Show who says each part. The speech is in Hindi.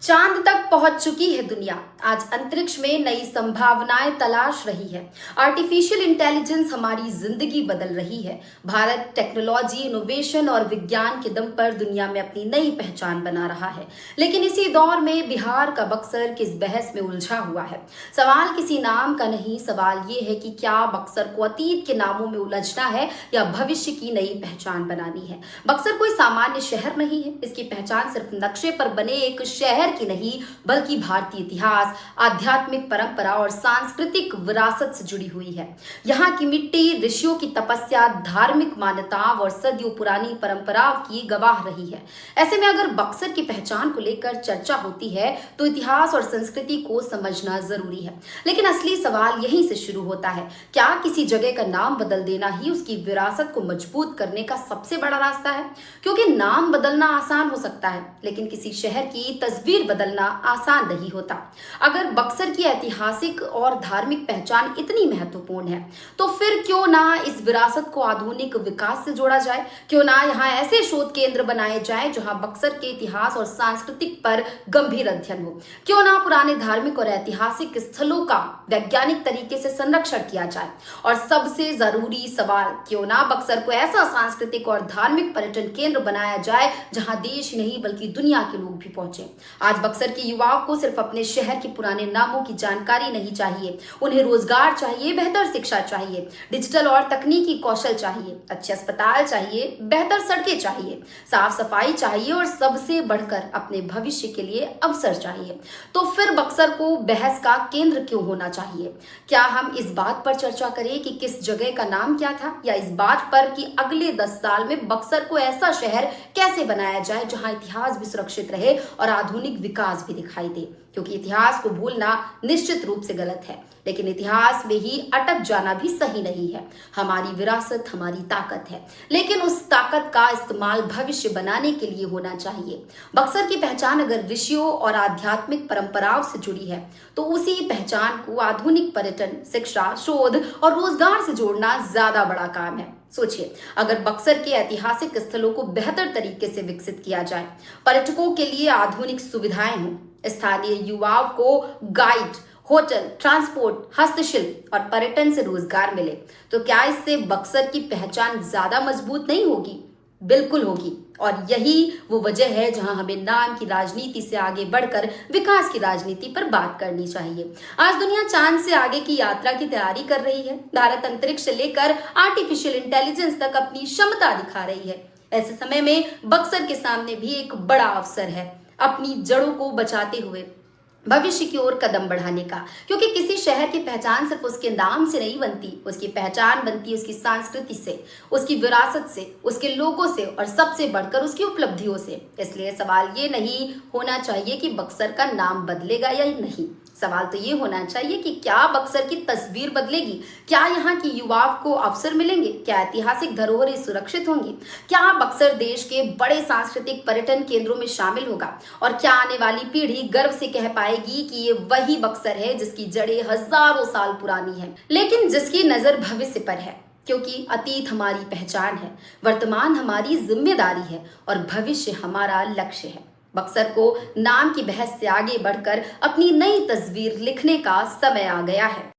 Speaker 1: चांद तक पहुंच चुकी है दुनिया। आज अंतरिक्ष में नई संभावनाएं तलाश रही है। आर्टिफिशियल इंटेलिजेंस हमारी जिंदगी बदल रही है। भारत टेक्नोलॉजी, इनोवेशन और विज्ञान के दम पर दुनिया में अपनी नई पहचान बना रहा है। लेकिन इसी दौर में बिहार का बक्सर किस बहस में उलझा हुआ है। सवाल किसी नाम का नहीं, सवाल ये है कि क्या बक्सर को अतीत के नामों में उलझना है या भविष्य की नई पहचान बनानी है। बक्सर कोई सामान्य शहर नहीं है। इसकी पहचान सिर्फ नक्शे पर बने एक शहर की नहीं, बल्कि भारतीय इतिहास, आध्यात्मिक परंपरा और सांस्कृतिक विरासत से जुड़ी हुई है। यहाँ की मिट्टी ऋषियों की तपस्या, धार्मिक मान्यताओं और सदियों पुरानी परंपराओं की गवाह रही है। ऐसे में अगर बक्सर की पहचान को लेकर चर्चा होती है तो इतिहास और संस्कृति को समझना जरूरी है। लेकिन असली सवाल यहीं से शुरू होता है, क्या किसी जगह का नाम बदल देना ही उसकी विरासत को मजबूत करने का सबसे बड़ा रास्ता है? क्योंकि नाम बदलना आसान हो सकता है, लेकिन किसी शहर की तस्वीर बदलना आसान नहीं होता। अगर बक्सर की ऐतिहासिक और धार्मिक पहचान इतनी महत्वपूर्ण है, तो फिर क्यों ना इस विरासत को आधुनिक विकास से जोड़ा जाए? क्यों ना यहाँ ऐसे शोध केंद्र बनाए जाए जहां बक्सर के इतिहास और सांस्कृतिक पर गंभीर अध्ययन हो? क्यों ना पुराने धार्मिक और ऐतिहासिक स्थलों का वैज्ञानिक तरीके से संरक्षण किया जाए? और सबसे जरूरी सवाल, क्यों ना बक्सर को ऐसा सांस्कृतिक और धार्मिक पर्यटन केंद्र बनाया जाए जहां देश नहीं बल्कि दुनिया के लोग भी पहुंचे। आज बक्सर के युवाओं को सिर्फ अपने शहर के पुराने नामों की जानकारी नहीं चाहिए, उन्हें रोजगार चाहिए, बेहतर शिक्षा चाहिए, डिजिटल और तकनीकी कौशल चाहिए, अच्छे अस्पताल चाहिए, बेहतर सड़कें चाहिए, साफ सफाई चाहिए और सबसे बढ़कर अपने भविष्य के लिए अवसर चाहिए। तो फिर बक्सर को बहस का केंद्र क्यों होना चाहिए? क्या हम इस बात पर चर्चा करें कि किस जगह का नाम क्या था, या इस बात पर कि अगले 10 साल में बक्सर को ऐसा शहर कैसे बनाया जाए जहां इतिहास भी सुरक्षित रहे और आधुनिक विकास भी दिखाई दे? क्योंकि इतिहास को भूलना निश्चित रूप से गलत है, लेकिन इतिहास में ही अटक जाना भी सही नहीं है। हमारी विरासत हमारी ताकत है, लेकिन उस ताकत का इस्तेमाल भविष्य बनाने के लिए होना चाहिए। बक्सर की पहचान अगर ऋषियों और आध्यात्मिक परंपराओं से जुड़ी है, तो उसी पहचान को आधुनिक पर्यटन, शिक्षा, शोध और रोजगार से जोड़ना ज्यादा बड़ा काम है। सोचिए, अगर बक्सर के ऐतिहासिक स्थलों को बेहतर तरीके से विकसित किया जाए, पर्यटकों के लिए आधुनिक सुविधाएं हों, स्थानीय युवाओं को गाइड, होटल, ट्रांसपोर्ट, हस्तशिल्प और पर्यटन से रोजगार मिले, तो क्या इससे बक्सर की पहचान ज्यादा मजबूत नहीं होगी? बिल्कुल होगी। और यही वो वजह है जहां हमें नाम की राजनीति से आगे बढ़कर विकास की राजनीति पर बात करनी चाहिए। आज दुनिया चांद से आगे की यात्रा की तैयारी कर रही है। भारत अंतरिक्ष से लेकर आर्टिफिशियल इंटेलिजेंस तक अपनी क्षमता दिखा रही है। ऐसे समय में बक्सर के सामने भी एक बड़ा अवसर है, अपनी जड़ों को बचाते हुए भविष्य की ओर कदम बढ़ाने का। क्योंकि किसी शहर की पहचान सिर्फ उसके नाम से नहीं बनती, उसकी पहचान बनती है उसकी संस्कृति से, उसकी विरासत से, उसके लोगों से और सबसे बढ़कर उसकी उपलब्धियों से। इसलिए सवाल ये नहीं होना चाहिए कि बक्सर का नाम बदलेगा या नहीं, सवाल तो ये होना चाहिए कि क्या बक्सर की तस्वीर बदलेगी? क्या यहाँ की युवाओं को अवसर मिलेंगे? क्या ऐतिहासिक धरोहरें सुरक्षित होंगी? क्या बक्सर देश के बड़े सांस्कृतिक पर्यटन केंद्रों में शामिल होगा? और क्या आने वाली पीढ़ी गर्व से कह पाएगी कि ये वही बक्सर है जिसकी जड़ें हजारों साल पुरानी है, लेकिन जिसकी नजर भविष्य पर है? क्योंकि अतीत हमारी पहचान है, वर्तमान हमारी जिम्मेदारी है और भविष्य हमारा लक्ष्य है। बक्सर को नाम की बहस से आगे बढ़कर अपनी नई तस्वीर लिखने का समय आ गया है।